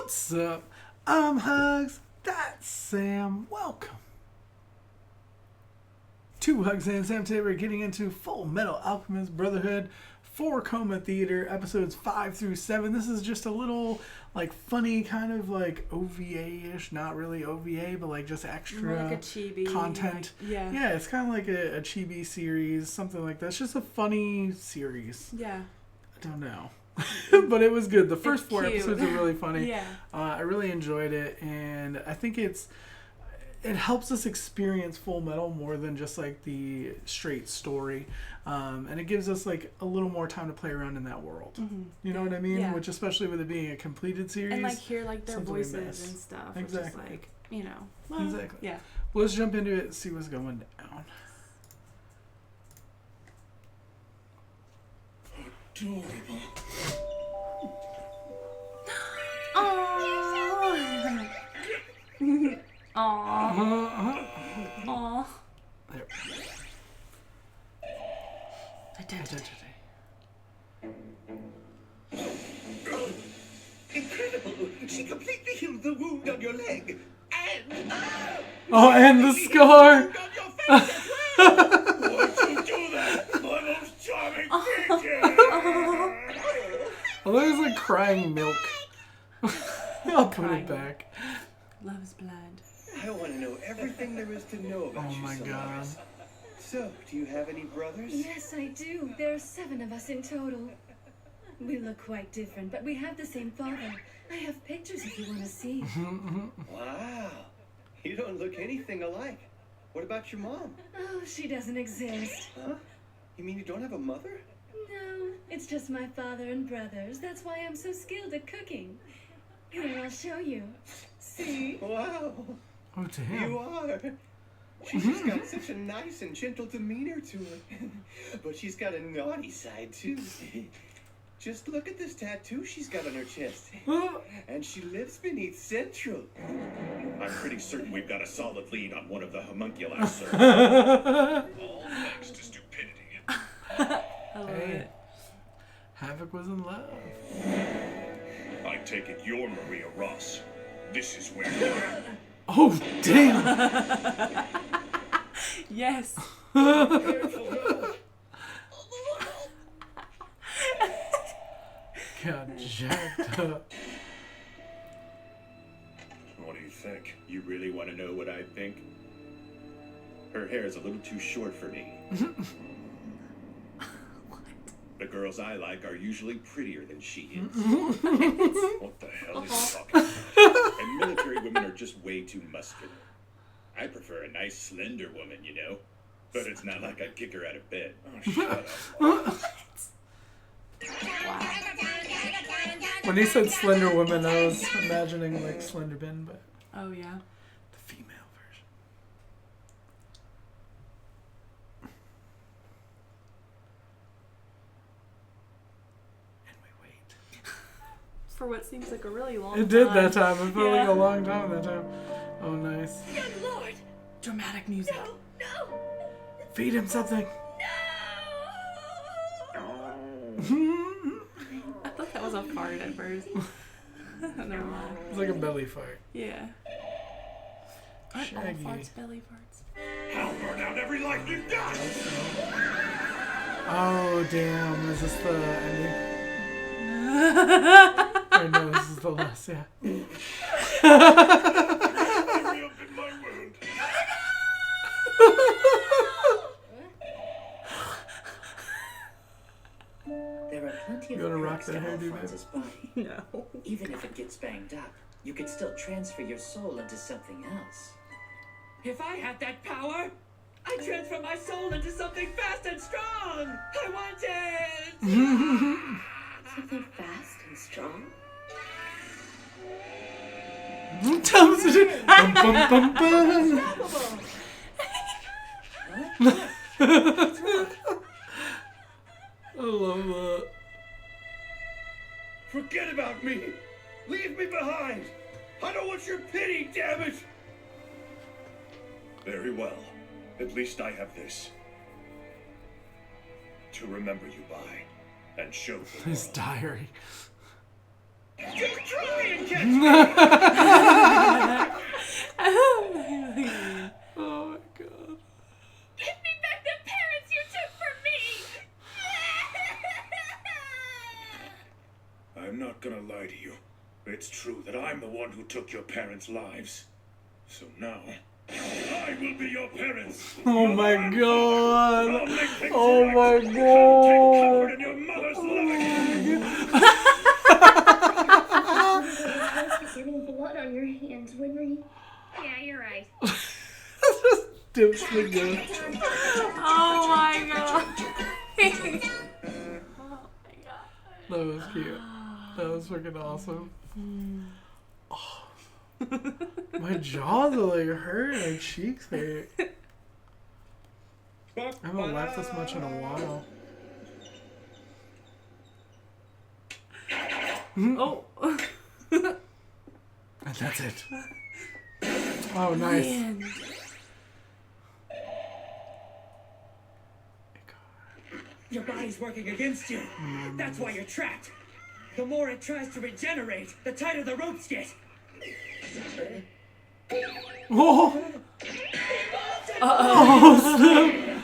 What's up? I'm Hugz. That's Sam. Welcome to Hugz and Sam. Today we're getting into Fullmetal Alchemist Brotherhood 4-Koma Theater, episodes 5 through 7. This is just a little, like, funny kind of, like, OVA-ish. Not really OVA, but, like, just extra like a chibi, content. Like, yeah. Yeah, it's kind of like a chibi series, something like that. It's just a funny series. Yeah. I don't know. But it was good. The first four episodes are really funny. Yeah. I really enjoyed it, and I think it helps us experience Full Metal more than just like the straight story, and it gives us like a little more time to play around in that world. Mm-hmm. You know what I mean? Yeah. Which, especially with it being a completed series, and like hear like their voices and stuff. Exactly. Which is like, you know. Well, exactly. Yeah. Well, let's jump into it and see what's going down. Adorable. Aww. Aww. Aww. There. Identity. Incredible! She completely healed the wound on your leg. And... Oh, and the scar! On your face as well! Why'd you do that? My most charming creature! Oh, there's like crying milk. I'll put it back. Love's blind. I want to know everything there is to know about Oh you, my god. Solaris. So, do you have any brothers? Yes, I do. There are 7 of us in total. We look quite different, but we have the same father. I have pictures if you want to see. Wow. You don't look anything alike. What about your mom? Oh, she doesn't exist. Huh? You mean you don't have a mother? No, it's just my father and brothers. That's why I'm so skilled at cooking. Here, I'll show you. See? Wow. Oh, damn. You are. She's just got such a nice and gentle demeanor to her. But she's got a naughty side, too. Just look at this tattoo she's got on her chest. And she lives beneath Central. I'm pretty certain we've got a solid lead on one of the homunculi, sir. All thanks to stupidity. I love it. Havoc was in love. I take it you're Maria Ross. This is where you're... Oh, damn! Yes. Got jacked up. What do you think? You really want to know what I think? Her hair is a little too short for me. The girls I like are usually prettier than she is. What the hell is he talking about? And military women are just way too muscular. I prefer a nice, slender woman, you know? But it's not like I'd kick her out of bed. Oh, shut up. When he said Slender Woman, I was imagining like Slender Ben, but Oh yeah. the female version. And we wait. For what seems like a really long It did time. that time. It felt like Yeah. a long time that time. Oh, nice. Good Lord! Dramatic music. No! Feed him something. I thought that was a fart at first. Never mind. It's like a belly fart. Yeah. Aren't all Shaggy. farts belly farts? I'll burn out every life you've got! Oh, damn. Is this the ending? Or no, this is the last, yeah. Hurry up in my wound. There are plenty of You wanna rock cracks that to hairdo, Alphonse's body. No. Even if it gets banged up, you could still transfer your soul into something else. If I had that power, I'd transfer my soul into something fast and strong! I want it! Something fast and strong? Tell us to do. Bum, bum, bum, bum. I love that. Forget about me! Leave me behind! I don't want your pity, damn it! Very well. At least I have this. To remember you by, and show the His world. diary. Just try and catch me! Oh my god. Give me back the parents you took from me! I'm not gonna lie to you. It's true that I'm the one who took your parents' lives. So now, I will be your parents. Oh my I'll god. make things Oh right. my Take god. comfort in your mother's love. Getting blood on your hands, Winry. Yeah, you're right. Just dips the gun. Oh my god. That was cute. That was freaking awesome. Oh. My jaws are like hurt. My cheeks hurt. I haven't laughed this much in a while. Oh. And that's it. Oh, nice. Man. Your body's working against you. That's why you're trapped. The more it tries to regenerate, the tighter the ropes get. Oh. Oh, snap.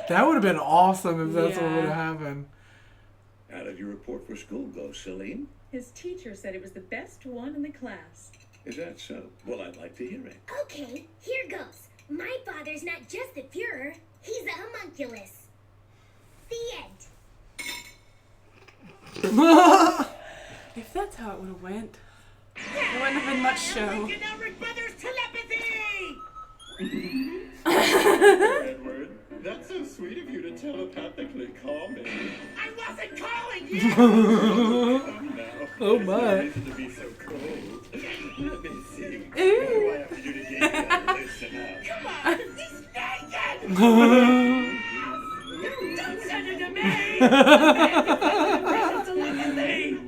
That would have been awesome if that's what Yeah. would have happened. How did your report for school go, Celine? His teacher said it was the best one in the class. Is that so? Well, I'd like to hear it. Okay, here goes. My father's not just the Fuhrer, he's a homunculus. The end. If that's how it would have went, there wouldn't have been much show. Elric Brothers telepathy! Edward, that's so sweet of you to telepathically call me. I wasn't calling you! Oh my. Reason to be so cold. Let me see. What Ooh. do I have to do to get you to listen up? Come on, he's naked! Don't send it to me! Telepathy!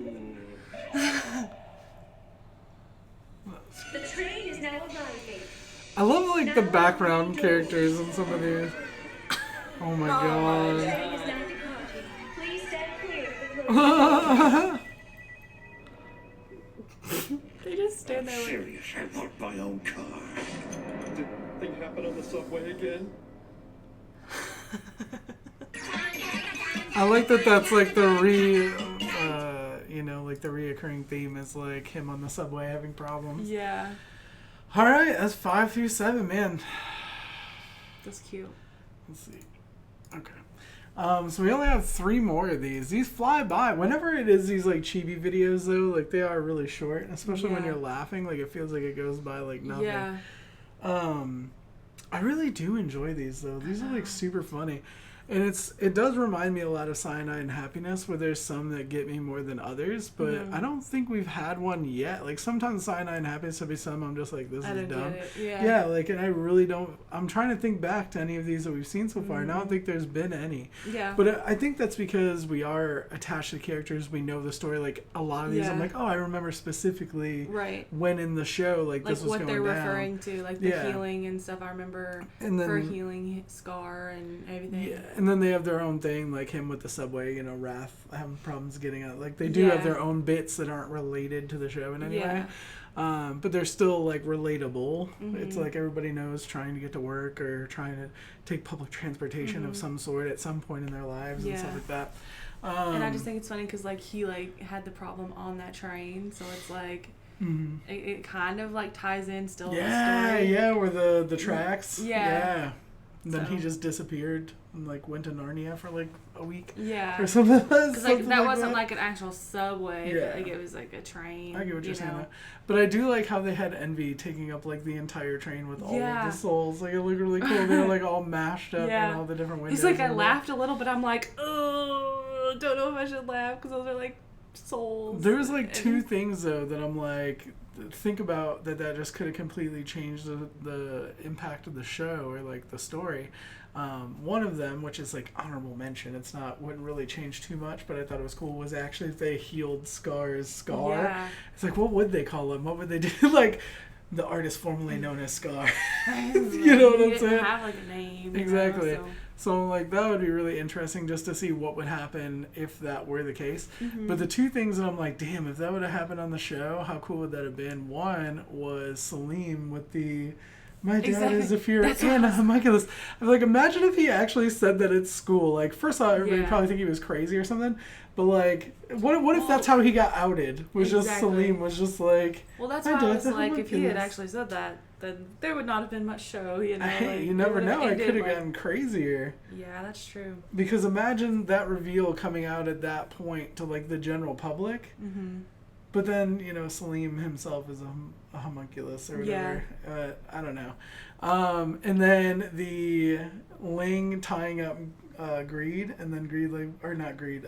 The train is now arriving. I love like the background characters in some of these. Oh my The god. train is now departing. Please stand clear of the They just stand there like, Serious, I want my own car. Did thing happen on the subway again? I like that that's like the like the reoccurring theme is like him on the subway having problems. yeah, Alright, that's 5 through 7, man. that's cute. Let's see. Okay. So we only have 3 more of these. These fly by. Whenever it is these like chibi videos though, like they are really short, especially when Yeah. you're laughing, like it feels like it goes by like nothing. Yeah, I really do enjoy these though. These are like super funny. And it does remind me a lot of Cyanide and Happiness, where there's some that get me more than others, but I don't think we've had one yet. Like sometimes Cyanide and Happiness will be some I'm just like, this I is didn't dumb. get it. Yeah. Yeah, like, and I really don't. I'm trying to think back to any of these that we've seen so far, and I don't think there's been any. Yeah. But I think that's because we are attached to the characters. We know the story. Like a lot of these, I'm Yeah. like, oh, I remember specifically Right. when in the show, like this was what going they're down. referring to, like the Yeah. healing and stuff. I remember And then her healing Scar and everything. Yeah, and then they have their own thing, like him with the subway, Wrath having problems getting out. Like, they do have their own bits that aren't related to the show in any way. But they're still, like, relatable. It's like everybody knows trying to get to work or trying to take public transportation of some sort at some point in their lives and stuff like that. And I just think it's funny because, like, he, like, had the problem on that train. So it's, like, it kind of, like, ties in still to the story. Yeah, where the tracks. Yeah. And then he So. just disappeared and, like, went to Narnia for, like, a week. Yeah. Or something. Because, like, that wasn't, that. like, an actual subway. Yeah. But, like, it was, like, a train. I get what you're saying. know? Though. But I do like how they had Envy taking up like the entire train with all of the souls. Like, it looked really cool. They were like all mashed up in all the different windows. He's like, I and laughed a little, but I'm like, oh, don't know if I should laugh because those are like souls. There was like 2 things though that I'm like, think about that just could have completely changed the impact of the show or like the story. One of them, which is like honorable mention, wouldn't really change too much, but I thought it was cool, was actually if they healed Scar's scar. Yeah. It's like, what would they call him? What would they do? Like, the artist formerly known as Scar. You know what I'm saying? He didn't have like a name. Exactly. You know, so like that would be really interesting just to see what would happen if that were the case. But the two things that I'm like, damn, if that would have happened on the show, how cool would that have been? One was Salim with the my dad is a Fuhrer and a homunculus. I'm like, imagine if he actually said that at school. Like, first of all, everybody would probably think he was crazy or something. But like, what if that's how he got outed? Was just Salim was just like. Well, that's why I was like, if he had actually said that, then there would not have been much show. You know, hey, like, you never know. It could have like, gotten crazier. Yeah, that's true. Because imagine that reveal coming out at that point to like the general public. But then, you know, Salim himself is a homunculus or whatever. Yeah. I don't know. And then the Ling tying up Greed, and then Greed, like, or not Greed,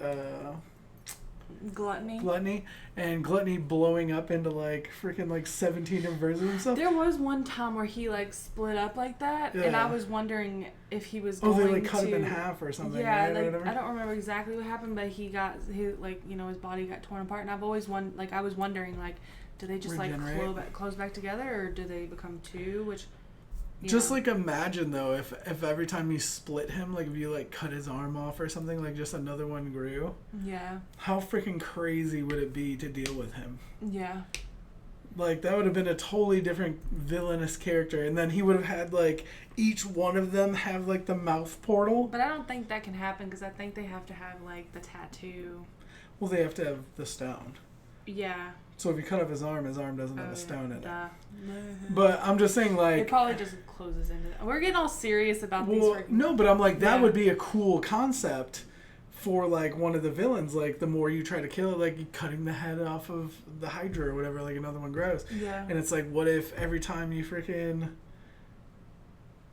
Gluttony, and Gluttony blowing up into like freaking like 17 different versions of himself. There was one time where he like split up like that, and I was wondering if he was going they like cut him in half or something. Yeah, right? like I don't remember exactly what happened, but he like, you know, his body got torn apart, and I've always I was wondering, like, do they just regenerate? like close back together, or do they become two? Which just like imagine though if every time you split him, like if you like cut his arm off or something, like just another one grew. Yeah. How freaking crazy would it be to deal with him? Yeah. Like that would have been a totally different villainous character, and then he would have had like each one of them have like the mouth portal. But I don't think that can happen because I think they have to have like the tattoo. Well, they have to have the stone. Yeah. So if you cut off his arm doesn't have a stone in it. But I'm just saying, like... It probably just closes into it. We're getting all serious about these freaking... No, but I'm like, that would be a cool concept for, like, one of the villains. Like, the more you try to kill it, like, cutting the head off of the Hydra or whatever, like, another one grows. Yeah. And it's like, what if every time you freaking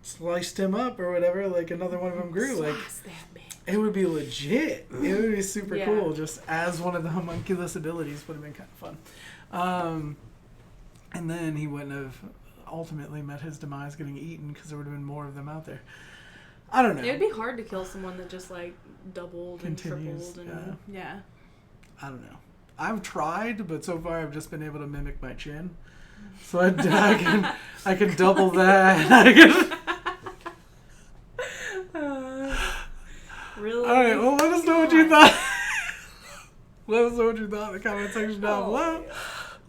sliced him up or whatever, like, another one of them grew? Like, it would be legit. It would be super cool, just as one of the homunculus abilities. Would have been kind of fun. And then he wouldn't have ultimately met his demise getting eaten because there would have been more of them out there. I don't know. It would be hard to kill someone that just like doubled and tripled and yeah. I don't know. I've tried, but so far I've just been able to mimic my chin. So I can double that. I can. Really? All right. Well, let us know what you thought. Let us know what you thought in the comment section down below.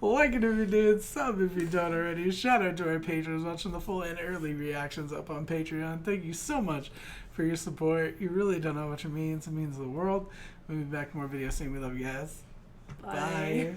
Like it if you did, sub if you don't already. Shout out to our patrons watching the full and early reactions up on Patreon. Thank you so much for your support. You really don't know what it means. It means the world. We'll be back with more videos soon. We love you guys. Bye.